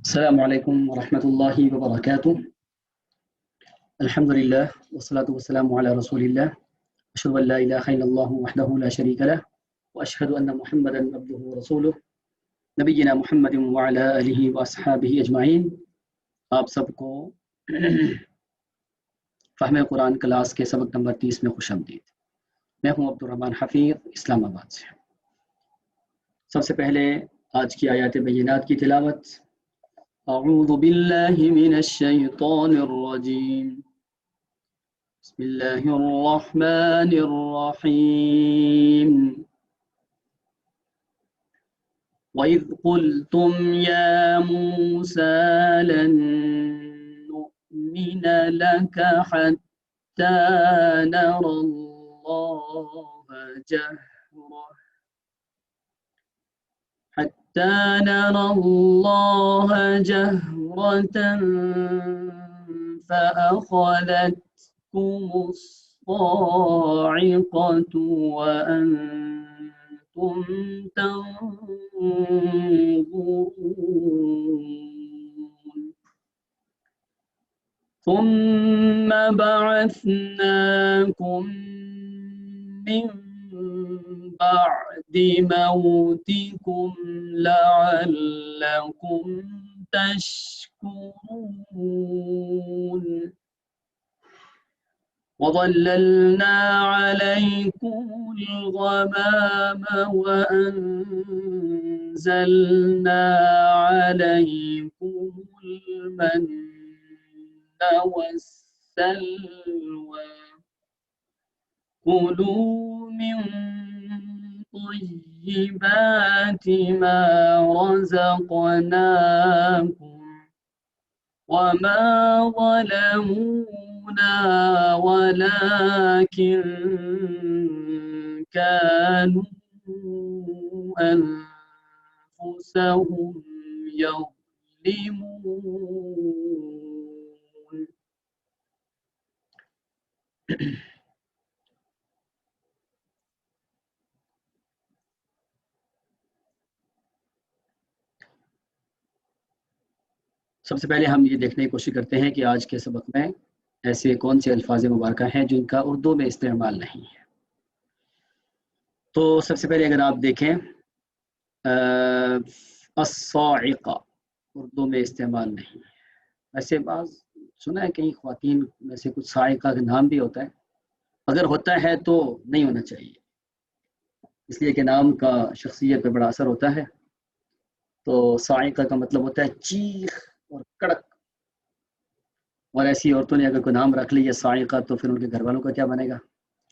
السلام عليكم ورحمة الله وبركاته. الحمد لله والصلاة والسلام على رسول الله. أشهد أن لا إله إلا الله وحده لا شريك له وأشهد أن محمدا عبده ورسوله نبينا محمد وعلى آله وأصحابه أجمعين. آپ سب کو فہم قرآن کلاس کے سبق نمبر 30 میں خوش آمدید. میں ہوں عبد الرحمن حفیظ، اسلام آباد سے. سب سے پہلے آج کی آیات بینات کی تلاوت. اعوذ باللہ من الشیطان الرجیم، بسم اللہ الرحمن الرحیم. وَإِذْ قُلْتُمْ يَا مُوسَى لَن نُؤْمِنَ لَكَ حَتَّى نَرَى اللَّهَ جَهْرَةً فَأَخَذَتْكُمُ الصَّاعِقَةُ وَأَنْتُمْ تنظرون. ثم بعثناكم من بعد موتكم لعلكم تشكرون. وظللنا عليكم الغمام وأنزلنا عليكم المن والسلوى. كلوا من طيبات ما رزقناكم وما ظلمونا ولكن كانوا أنفسهم يظلمون. سب سے پہلے ہم یہ دیکھنے کی کوشش کرتے ہیں کہ آج کے سبق میں ایسے کون سے الفاظ مبارکہ ہیں جن کا اردو میں استعمال نہیں ہے. تو سب سے پہلے اگر آپ دیکھیں الصاعقہ اردو میں استعمال نہیں ہے. ایسے بعض سنا ہے کہیں خواتین میں سے کچھ صاعقہ کا نام بھی ہوتا ہے. اگر ہوتا ہے تو نہیں ہونا چاہیے، اس لیے کہ نام کا شخصیت پہ بڑا اثر ہوتا ہے. تو صاعقہ کا مطلب ہوتا ہے چیخ اور کڑک، اور ایسی عورتوں نے اگر کوئی نام رکھ لیا صاعقہ تو پھر ان کے گھر والوں کا کیا بنے گا؟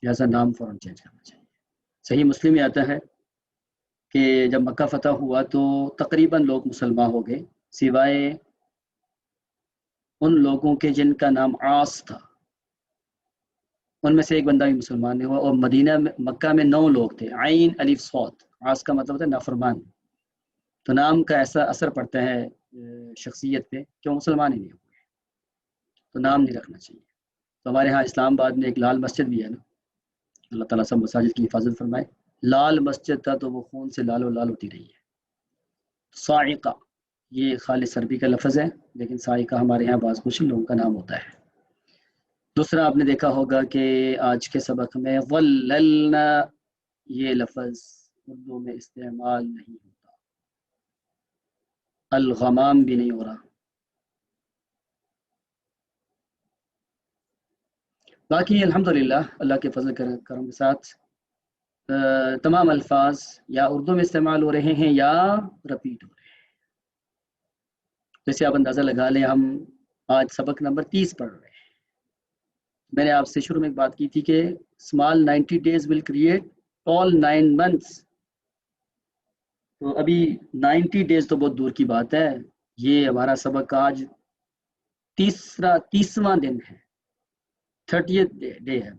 لہٰذا نام فوراً چینج کرنا چاہیے. صحیح مسلم میں آتا ہے کہ جب مکہ فتح ہوا تو تقریباً لوگ مسلمان ہو گئے سوائے ان لوگوں کے جن کا نام عاص تھا. ان میں سے ایک بندہ بھی مسلمان نہیں ہوا. اور مکہ میں 9 لوگ تھے، عین الف صاد. عاص کا مطلب ہوتا ہے نافرمان. تو نام کا ایسا اثر پڑتا ہے شخصیت پہ کہ وہ مسلمان ہی نہیں ہوئے، تو نام نہیں رکھنا چاہیے. تو ہمارے ہاں اسلام آباد میں ایک لال مسجد بھی ہے نا، اللہ تعالیٰ سب مساجد کی حفاظت فرمائے. لال مسجد کا تو وہ خون سے لال و لال ہوتی رہی ہے. صاعقہ یہ خالص عربی کا لفظ ہے، لیکن صاعقہ ہمارے یہاں بعض کچھ لوگوں کا نام ہوتا ہے. دوسرا آپ نے دیکھا ہوگا کہ آج کے سبق میں ظللنا یہ لفظ اردو میں استعمال نہیں ہوتا. الغمام بھی نہیں ہو رہا. باقی الحمدللہ اللہ کے فضل کرم کے ساتھ تمام الفاظ یا اردو میں استعمال ہو رہے ہیں یا رپیٹ ہو رہے ہیں. جیسے آپ اندازہ لگا لیں ہم آج سبق نمبر 30 پڑھ رہے ہیں. میں نے آپ سے شروع میں ایک بات کی تھی کہ small 90 days will create all 9 months. تو ابھی 90 days تو بہت دور کی بات ہے. یہ ہمارا سبق آج 30واں دن ہے، 30th day ہے.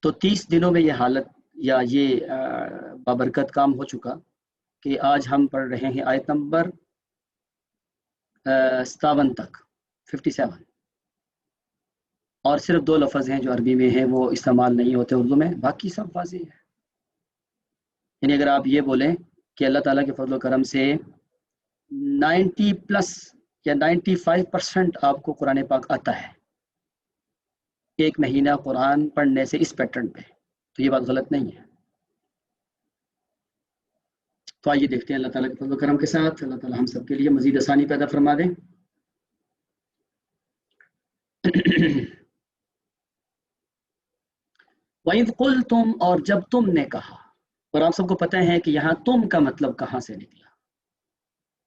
تو 30 دنوں میں یہ حالت یا یہ بابرکت کام ہو چکا کہ آج ہم پڑھ رہے ہیں آیت نمبر 57 تک 57. اور صرف 2 لفظ ہیں جو عربی میں ہیں وہ استعمال نہیں ہوتے اردو میں، باقی سب واضح ہے. یعنی اگر آپ یہ بولیں کہ اللہ تعالیٰ کے فضل و کرم سے 90+ یا 95% آپ کو قرآن پاک آتا ہے ایک مہینہ قرآن پڑھنے سے اس پیٹرن پہ، تو یہ بات غلط نہیں ہے. تو آئیے دیکھتے ہیں اللہ تعالیٰ کے فضل و کرم کے ساتھ اللہ تعالیٰ ہم سب کے لیے مزید آسانی پیدا فرما دیں. وَإِذْ قُلْتُمْ، اور جب تم نے کہا، اور آپ سب کو پتہ ہے کہ یہاں تم کا مطلب کہاں سے نکلا.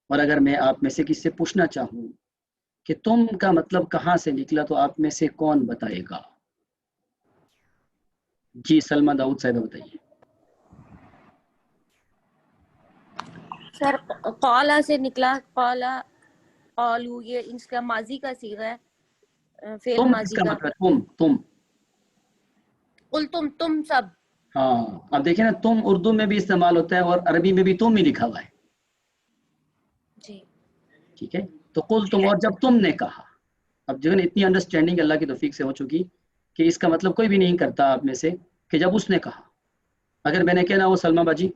اور اگر میں آپ میں سے کسی سے پوچھنا چاہوں کہ تم کا مطلب کہاں سے نکلا تو آپ میں سے کون بتائے گا؟ جی سلمہ داؤد صاحبہ بتائیے. سر قالا سے نکلا، قالا قالو، یہ اس کا ماضی کا صیغہ ہے، فعل تم کس ماضی کا کا. مطلب تم قل تم سب. ہاں اب دیکھیں نا، تم اردو میں بھی استعمال ہوتا ہے اور عربی میں بھی تم ہی لکھا ہوا ہے. جی ٹھیک ہے، تو قل تم، اور جب تم نے کہا. اب جو ہے نا اتنی انڈرسٹینڈنگ اللہ کی توفیق سے ہو چکی کہ اس کا مطلب کوئی بھی نہیں کرتا آپ میں سے کہ جب اس نے کہا. اگر میں نے کہنا وہ سلمہ باجی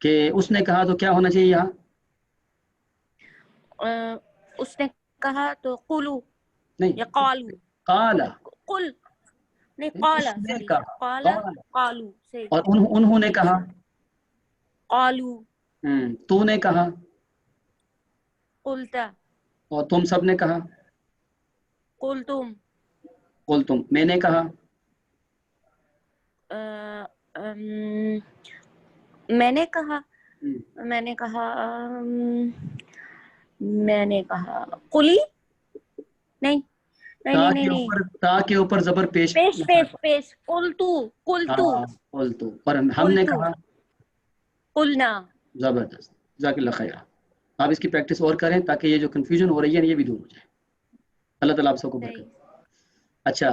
کہ اس نے کہا تو کیا ہونا چاہیے یہاں؟ اس نے کہا تو قلو نہیں، یا قالو. قال، قل نہیں، قالا، اس نے سوری، کہا، قالا قال. قالو سے. اور انہوں نے کہا، قالو. تو نے کہا، قلتا. اور تم سب نے کہا. قلتم. قل تم، میں نے کہا. میں نے کہا. میں نے کہا. میں نے کہا قلی. نہیں نہیں نہیں نہیں، تا کے اوپر زبر پیش. پیش قلتو. ہاں قل تو، اور ہم نے کہا. قلنا. زبردست، جزاک اللہ خیر. آپ اس کی پریکٹس اور کریں تاکہ یہ جو کنفیوژن ہو رہی ہے یہ بھی دور ہو جائے. اللہ تعالیٰ آپ سب کو برکت. اچھا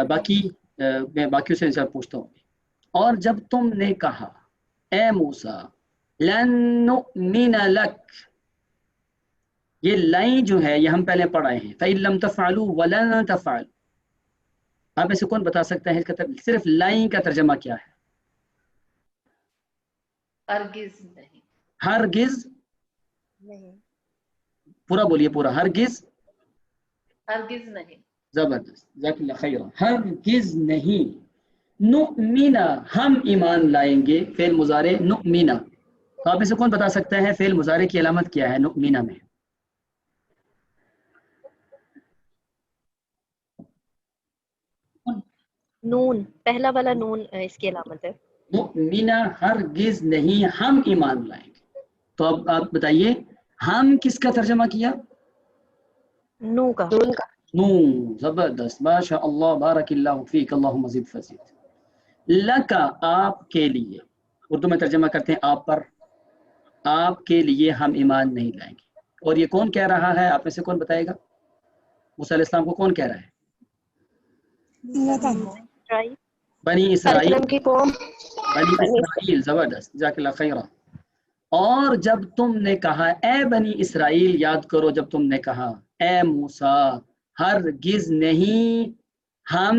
باقی میں باقیوں سے انشاءاللہ پوچھتا ہوں. اور جب تم نے کہا اے موسیٰ لن نؤمن لک، یہ لائن جو ہے یہ ہم پہلے پڑھائے ہیں، فَإِن لَمْ تَفْعَلُوا وَلَن تَفْعَلُوا. آپ میں سے کون بتا سکتا ہے اس کا صرف لائن کا ترجمہ کیا ہے؟ ہرگز نہیں. ہرگز نہیں. پورا بولیے، پورا. ہرگز. ہرگز نہیں. زبردست، جزاک اللہ خیر. ہرگز نہیں. نؤمن، ہم ایمان لائیں گے. فعل مضارع نؤمن. تو آپ میں سے کون بتا سکتا ہے فعل مضارع کی علامت کیا ہے نؤمن میں؟ نون، پہلا والا نون اس کی علامت ہے. نؤمن، ہرگز نہیں ہم ایمان لائیں گے. تو اب آپ بتائیے ہم کس کا ترجمہ کیا؟ نو کا. نو. زبردست، ماشاء اللہ، بارک اللہ فیک، اللہم زد فزد. لکا، آپ کے لیے. اردو میں ترجمہ کرتے ہیں آپ پر. آپ کے لیے ہم ایمان نہیں لائیں گے. اور یہ کون کہہ رہا ہے؟ آپ میں سے کون بتائے گا؟ موسیٰ علیہ السلام کو کون کہہ رہا ہے؟ بنی اسرائیل. کی قوم. بنی اسرائیل. زبردست، جزاک اللہ خیرہ. اور جب تم نے کہا اے بنی اسرائیل، یاد کرو جب تم نے کہا اے موسیٰ ہرگز نہیں ہم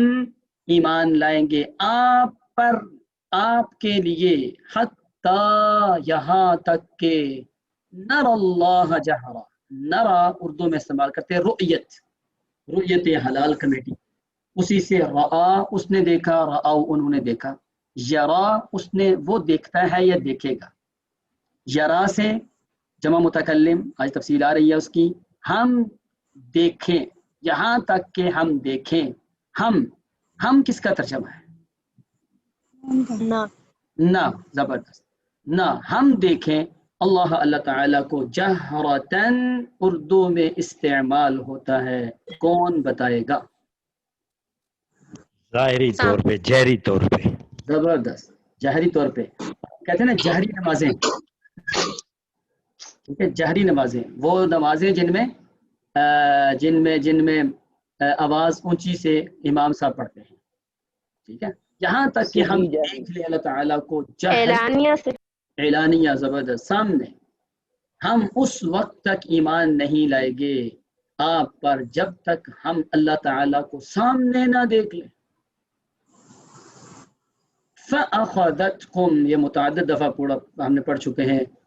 ایمان لائیں گے آپ پر، آپ کے لیے، حتی یہاں تک کہ نر اللہ جہرا. نرا اردو میں استعمال کرتے ہیں رؤیت حلال کمیٹی. اسی سے رآ اس نے دیکھا، رآؤ انہوں نے دیکھا، یرا اس نے وہ دیکھتا ہے یا دیکھے گا. یرا سے جمع متکلم، آج تفصیل آ رہی ہے اس کی. ہم دیکھیں، یہاں تک کہ ہم دیکھیں. ہم کس کا ترجمہ ہے؟ نہ. زبردست. نہ ہم دیکھیں اللہ تعالیٰ کو. جہرتن اردو میں استعمال ہوتا ہے، کون بتائے گا؟ ظاہری طور پہ، جہری طور پہ. زبردست، جہری طور پہ. کہتے ہیں نا جہری نمازیں. ٹھیک ہے، جہری نمازیں وہ نمازیں جن میں آواز اونچی سے امام صاحب پڑھتے ہیں. ٹھیک ہے، یہاں تک کہ ہم دیکھ لیں اللہ تعالیٰ کو اعلانیہ. زبردست، سامنے. ہم اس وقت تک ایمان نہیں لائیں گے آپ پر جب تک ہم اللہ تعالیٰ کو سامنے نہ دیکھ لیں. فَأَخَذَتْكُمْ، یہ متعدد دفعہ ہم نے پڑھ چکے ہیں.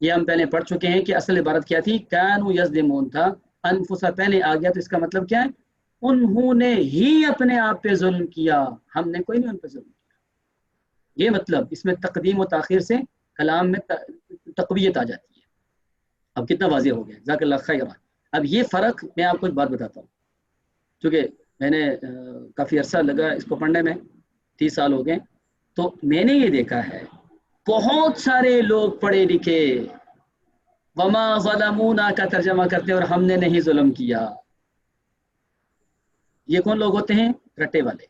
یہ ہم پہلے پڑھ چکے ہیں کہ اصل عبارت کیا تھی، کانوا یظلمون تھا، انفسا پہلے آ گیا، تو اس کا مطلب کیا ہے؟ انہوں نے ہی اپنے آپ پہ ظلم کیا، ہم نے کوئی نہیں ان پہ ظلم کیا۔ یہ مطلب اس میں تقدیم و تاخیر سے کلام میں تقویت آ جاتی ہے۔ اب کتنا واضح ہو گیا، جزاک اللہ خیر۔ اب یہ فرق میں آپ کو ایک بات بتاتا ہوں، چونکہ میں نے کافی عرصہ لگا اس کو پڑھنے میں، 30 سال ہو گئے، تو میں نے یہ دیکھا ہے بہت سارے لوگ پڑھے لکھے وما ظلمونا کا ترجمہ کرتے ہیں اور ہم نے نہیں ظلم کیا۔ یہ کون لوگ ہوتے ہیں؟ رٹے والے،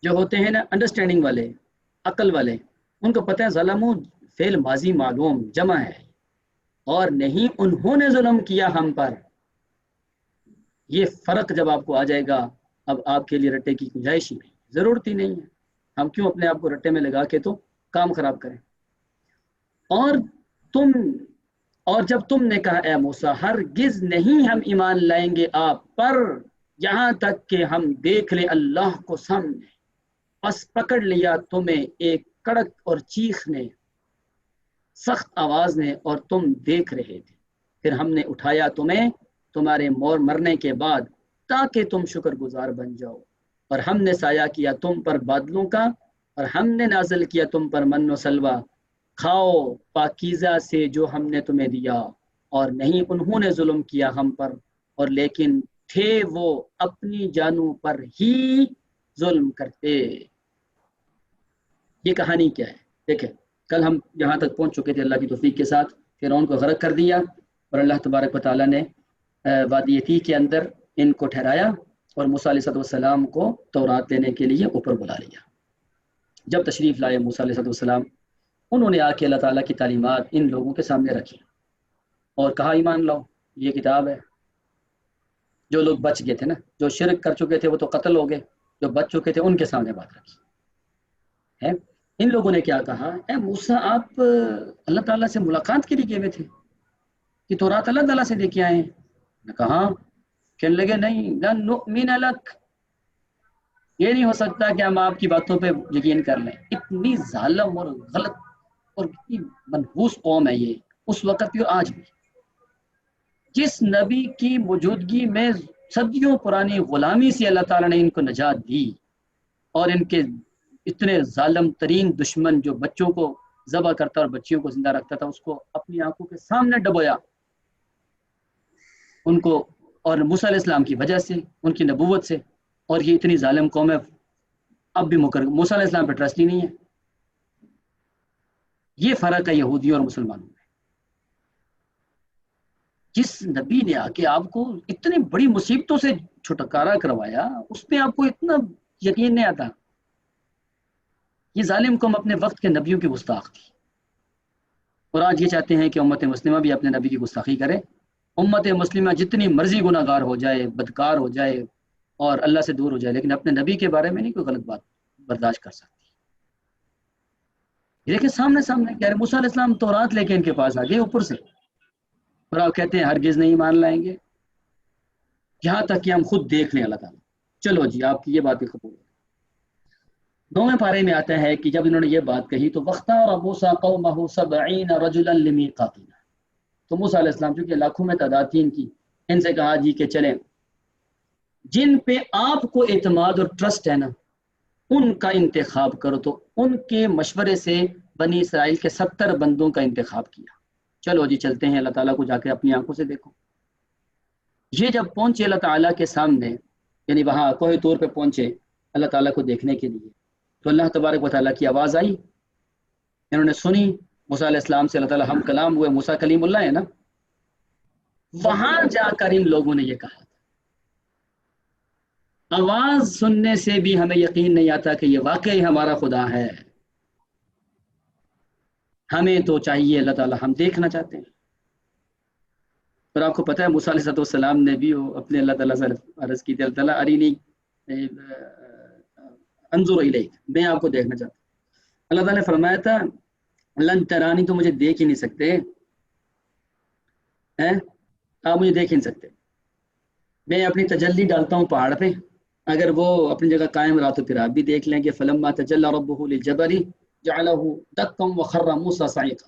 جو ہوتے ہیں نا انڈرسٹینڈنگ والے، عقل والے، ان کو پتہ ہے ظلمو فعل ماضی معلوم جمع ہے، اور نہیں انہوں نے ظلم کیا ہم پر۔ یہ فرق جب آپ کو آ جائے گا، اب آپ کے لیے رٹے کی گنجائش ہی نہیں، ضرورت ہی نہیں ہے۔ ہم کیوں اپنے آپ کو رٹے میں لگا کے تو کام خراب کریں؟ اور جب تم نے کہا اے موسیٰ ہرگز نہیں ہم ایمان لائیں گے آپ پر یہاں تک کہ ہم دیکھ لیں اللہ کو سامنے، بس پکڑ لیا تمہیں ایک کڑک اور چیخ نے، سخت آواز نے، اور تم دیکھ رہے تھے، پھر ہم نے اٹھایا تمہیں تمہارے مرنے کے بعد تاکہ تم شکر گزار بن جاؤ، اور ہم نے سایہ کیا تم پر بادلوں کا، اور ہم نے نازل کیا تم پر من و سلوہ، کھاؤ پاکیزہ سے جو ہم نے تمہیں دیا، اور نہیں انہوں نے ظلم کیا ہم پر، اور لیکن تھے وہ اپنی جانوں پر ہی ظلم کرتے۔ یہ کہانی کیا ہے؟ دیکھیں، کل ہم یہاں تک پہنچ چکے تھے اللہ کی توفیق کے ساتھ، فرعون کو غرق کر دیا، اور اللہ تبارک و تعالیٰ نے وادی تیہ کے اندر ان کو ٹھہرایا اور موسیٰ علیہ السلام کو تورات لینے کے لیے اوپر بلا لیا۔ جب تشریف لائے موسیٰ علیہ السلام، انہوں نے آ کے اللہ تعالیٰ کی تعلیمات ان لوگوں کے سامنے رکھی اور کہا ایمان لاؤ، یہ کتاب ہے۔ جو لوگ بچ گئے تھے نا، جو شرک کر چکے تھے وہ تو قتل ہو گئے، جو بچ چکے تھے ان کے سامنے بات رکھی ہے۔ ان لوگوں نے کیا کہا، اے موسیٰ آپ اللہ تعالیٰ سے ملاقات کے لیے گئے ہوئے تھے کہ تورات اللہ تعالیٰ سے لے کے آئے ہیں؟ نے کہا، کہنے لگے نہیں، لن نؤمن لک، یہ نہیں ہو سکتا کہ ہم آپ کی باتوں پہ یقین کر لیں۔ اتنی ظالم اور غلط اور اتنی منحوس قوم ہے یہ، اس وقت بھی اور آج بھی۔ جس نبی کی موجودگی میں صدیوں پرانی غلامی سے اللہ تعالیٰ نے ان کو نجات دی، اور ان کے اتنے ظالم ترین دشمن جو بچوں کو ذبح کرتا اور بچیوں کو زندہ رکھتا تھا، اس کو اپنی آنکھوں کے سامنے ڈبویا ان کو، اور موسیٰ علیہ السلام کی وجہ سے، ان کی نبوت سے، اور یہ اتنی ظالم قوم ہے اب بھی موسیٰ علیہ السلام پہ ٹرسٹ ہی نہیں ہے۔ یہ فرق ہے یہودیوں اور مسلمانوں میں۔ جس نبی نے آ کے آپ کو اتنی بڑی مصیبتوں سے چھٹکارا کروایا، اس پہ آپ کو اتنا یقین نہیں آتا۔ یہ ظالم قوم اپنے وقت کے نبیوں کی گستاخ تھی، اور آج یہ چاہتے ہیں کہ امت مسلمہ بھی اپنے نبی کی گستاخی کرے۔ امت مسلمہ جتنی مرضی گناہ گار ہو جائے، بدکار ہو جائے اور اللہ سے دور ہو جائے، لیکن اپنے نبی کے بارے میں نہیں کوئی غلط بات برداشت کر سکتی۔ لیکن سامنے کہہ رہے موسیٰ علیہ السلام تورات لے کے ان کے پاس آ گئے اوپر سے، اور آپ کہتے ہیں ہرگز نہیں مان لائیں گے یہاں تک کہ ہم خود دیکھ لیں اللہ تعالیٰ۔ چلو جی، آپ کی یہ بات بھی قبول ہے۔ 9ویں پارے میں آتا ہے کہ جب انہوں نے یہ بات کہی تو وَاخْتَارَ مُوسَىٰ قَوْمَهُ 70 رَجُلًا لِمِيقَاتِنَا، تو موسیٰ علیہ السلام چونکہ لاکھوں میں تعداد تھی ان کی، ان سے کہا جی کہ چلیں جن پہ آپ کو اعتماد اور ٹرسٹ ہے نا، ان کا انتخاب کرو۔ تو ان کے مشورے سے بنی اسرائیل کے 70 بندوں کا انتخاب کیا۔ چلو جی چلتے ہیں، اللہ تعالیٰ کو جا کے اپنی آنکھوں سے دیکھو۔ یہ جب پہنچے اللہ تعالیٰ کے سامنے، یعنی وہاں کوہ طور پہ پہنچے اللہ تعالیٰ کو دیکھنے کے لیے، تو اللہ تبارک و تعالیٰ کی آواز آئی، انہوں نے سنی۔ موسیٰ علیہ السلام سے اللہ تعالیٰ ہم کلام ہوئے، موسیٰ کلیم اللہ ہے نا، وہاں جا کر ان لوگوں نے یہ کہا، آواز سننے سے بھی ہمیں یقین نہیں آتا کہ یہ واقعی ہمارا خدا ہے، ہمیں تو چاہیے اللہ تعالیٰ، ہم دیکھنا چاہتے ہیں۔ اور آپ کو پتہ ہے موسیٰ علیہ السلام نے بھی اپنے اللہ تعالیٰ سے عرض کی تھی، اللہ تعالیٰ ارینی انظر الیک، میں آپ کو دیکھنا چاہتا ہوں۔ اللہ تعالیٰ نے فرمایا تھا لن ترانی، تو مجھے دیکھ ہی نہیں سکتے، آپ مجھے دیکھ ہی نہیں سکتے، میں اپنی تجلی ڈالتا ہوں پہاڑ پہ، اگر وہ اپنی جگہ قائم رہا تو پھر آپ بھی دیکھ لیں گے۔ فلما تجلی ربہ للجبل جعلہ دکا وخر موسیٰ صعقا،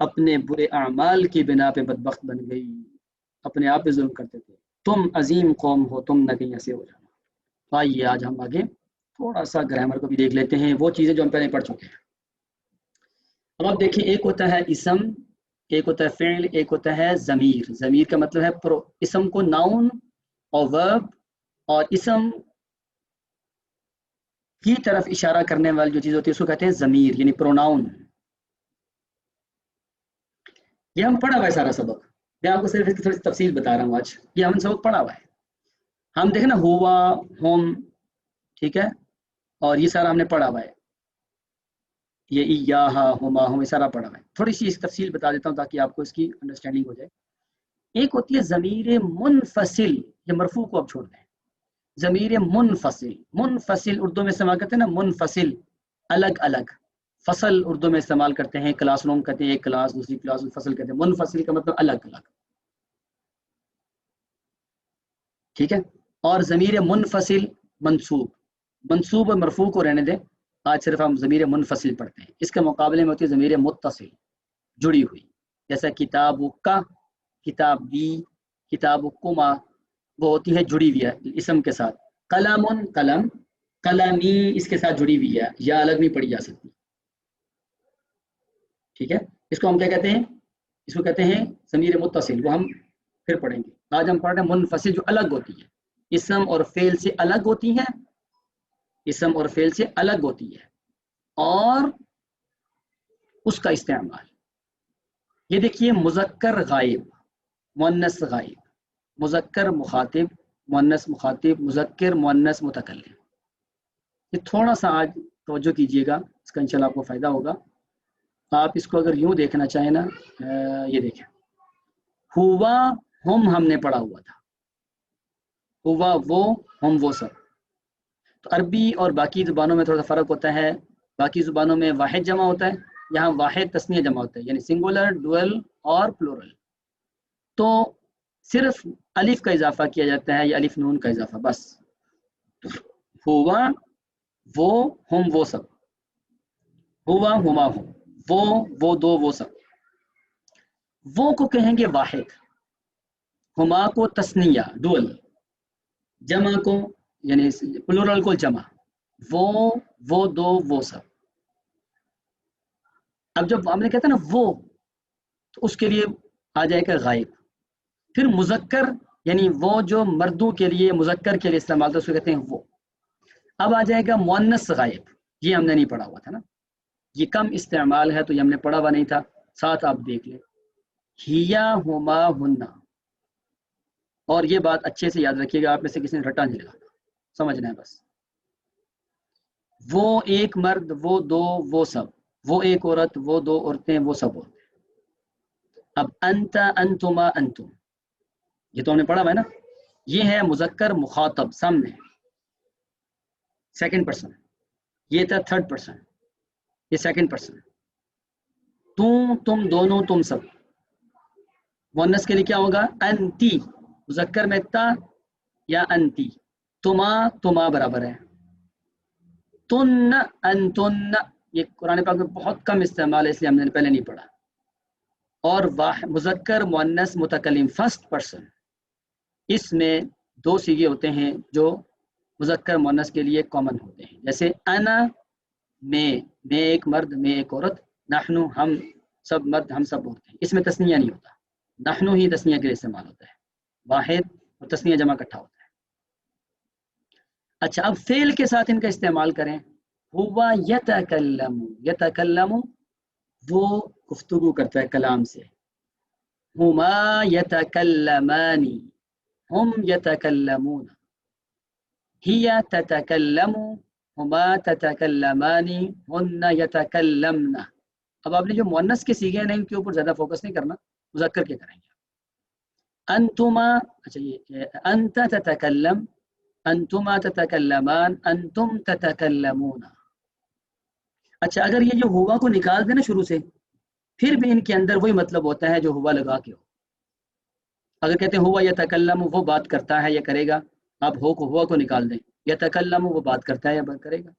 اپنے برے اعمال کی بنا پہ بدبخت بن گئی، اپنے آپ پہ ظلم کرتے تھے. تم عظیم قوم ہو، تم نہ کہیں ایسے ہو جانا. تو آئیے آج ہم آگے تھوڑا سا گرامر کو بھی دیکھ لیتے ہیں، وہ چیزیں جو ہم پہلے پڑھ چکے ہیں. اب آپ دیکھیں، ایک ہوتا ہے اسم، ایک ہوتا ہے فعل، ایک ہوتا ہے ضمیر. ضمیر کا مطلب ہے اسم کو ناؤن اور ورب اور اسم کی طرف اشارہ کرنے والی جو چیز ہوتی ہے اس کو کہتے ہیں ضمیر، یعنی پروناؤن. یہ ہم پڑھا ہوا ہے سارا سبق، میں آپ کو صرف اس کی تھوڑی سی تفصیل بتا رہا ہوں. آج یہ ہم سبق پڑھا ہوا ہے. ہم دیکھیں نا، ہوا، ہم، ٹھیک ہے، اور یہ سارا ہم نے پڑھا ہوا ہے. یہ ایہا، ہما، ہم، یہ سارا پڑھا ہوا ہے. تھوڑی سی اس تفصیل بتا دیتا ہوں تاکہ آپ کو اس کی انڈرسٹینڈنگ ہو جائے. ایک ہوتی ہے ضمیر منفصل، یہ مرفوع کو اب چھوڑ دیں. ضمیر منفصل، منفصل اردو میں استعمال کرتے ہیں نا، منفصل الگ الگ. فصل اردو میں استعمال کرتے ہیں، کلاس روم کہتے ہیں ایک کلاس، دوسری کلاس فصل کہتے ہیں. منفصل کا مطلب الگ الگ، ٹھیک ہے. اور ضمیر منفصل منصوب، منصوب اور مرفوع کو رہنے دیں، آج صرف ہم ضمیر منفصل پڑھتے ہیں. اس کے مقابلے میں ہوتی ہے ضمیر متصل، جڑی ہوئی. جیسا کتاب کا، کتاب دی، کتاب کما، وہ ہوتی ہے جڑی ہوئی ہے اسم کے ساتھ. قلم، قلم، قلمی اس کے ساتھ جڑی ہوئی ہے، یا الگ نہیں پڑھی جا سکتی. ٹھیک ہے. اس کو ہم کیا کہتے ہیں؟ اس کو کہتے ہیں ضمیر متصل. وہ ہم پھر پڑھیں گے. آج ہم پڑھ رہے ہیں منفصل، جو الگ ہوتی ہے، اسم اور فعل سے الگ ہوتی ہے، اسم اور فعل سے الگ ہوتی ہے، اور اس کا استعمال. یہ دیکھیے، مذکر غائب، مؤنث غائب، مذکر مخاطب، مؤنث مخاطب، مذکر مؤنث متکلم. یہ تھوڑا سا آج توجہ کیجیے گا، اس کا انشاءاللہ آپ کو فائدہ ہوگا. آپ اس کو اگر یوں دیکھنا چاہیں نا، یہ دیکھیں، ہوا، ہم نے پڑھا ہوا تھا، ہوا وہ، ہم وہ سب. تو عربی اور باقی زبانوں میں تھوڑا سا فرق ہوتا ہے. باقی زبانوں میں واحد جمع ہوتا ہے، یہاں واحد تثنیہ جمع ہوتا ہے، یعنی سنگولر، ڈوئل اور پلورل. تو صرف الف کا اضافہ کیا جاتا ہے، یا الف نون کا اضافہ بس. ہوا وہ، ہم وہ سب، ہوا ہما ہم، وہ دو وہ سب. وہ کو کہیں گے واحد، ہما کو تثنیہ ڈوئل، جمع کو یعنی پلورل کو جمع، وہ دو وہ سب. اب جب ہم نے کہتے ہیں نا وہ، تو اس کے لیے آ جائے گا غائب. پھر مذکر، یعنی وہ جو مردوں کے لیے، مذکر کے لیے استعمال ہوتا ہے، اس کو کہتے ہیں وہ. اب آ جائے گا مؤنث غائب، یہ ہم نے نہیں پڑھا ہوا تھا نا، یہ کم استعمال ہے تو یہ ہم نے پڑھا ہوا نہیں تھا. ساتھ آپ دیکھ لیں، ہیا، ہما، ہننا. اور یہ بات اچھے سے یاد رکھیے گا، آپ میں سے کسی نے رٹا نہیں لگا، سمجھنا ہے بس. وہ ایک مرد، وہ دو وہ سب، وہ ایک عورت، وہ دو عورتیں، وہ سب عورتیں. اب انت، انتما، انتم، یہ تو ہم نے پڑھا ہوا ہے نا. یہ ہے مذکر مخاطب سامنے، سیکنڈ پرسن. یہ تھا تھرڈ پرسن، یہ سیکنڈ پرسن. تم دونوں، تم سب. مؤنث کے لیے کیا ہوگا؟ انتی، مذکر میں تا یا انتی. تما برابر ہے. تن، انتن، یہ قرآن پاک میں بہت کم استعمال ہے، اس لیے ہم نے پہلے نہیں پڑھا. اور مذکر مؤنث متکلم فرسٹ پرسن، اس میں دو صیغے ہوتے ہیں جو مذکر مؤنث کے لیے کامن ہوتے ہیں. جیسے انا، میں ایک مرد، میں ایک عورت. نحنو، ہم سب مرد، ہم سب عورتیں. اس میں تثنیہ نہیں ہوتا، نحنو ہی تثنیہ کے لیے استعمال ہوتا ہے، واحد اور تثنیہ جمع اکٹھا ہوتا ہے. اچھا، اب فعل کے ساتھ ان کا استعمال کریں. ہوا یتکلم، یتکلم وہ گفتگو کرتا ہے کلام سے. ہما یتکلمان، ہم یتکلمون. ہی تتکلم، ہما تتکلمان، ہن یتکلمن. اب آپ نے جو مؤنث کے صیغے ہیں ان کے اوپر زیادہ فوکس نہیں کرنا، مذکر کے کریں گے. انتما، اچھا یہ انت تتکلم، انتما تتکلمان، انتم تتکلمون. اچھا، اگر یہ جو ہوا کو نکال دیں نا شروع سے، پھر بھی ان کے اندر وہی مطلب ہوتا ہے جو ہوا لگا کے ہو. اگر کہتے ہیں ہوا یتکلم، وہ بات کرتا ہے یا کرے گا، آپ ہوا کو نکال دیں. یتکلم، وہ بات کرتا ہے یا بات کرے گا.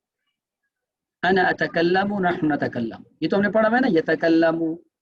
انا اتکلم، نحن نتکلم، یہ تو ہم نے پڑھا ہوا ہے نا. یتکلم،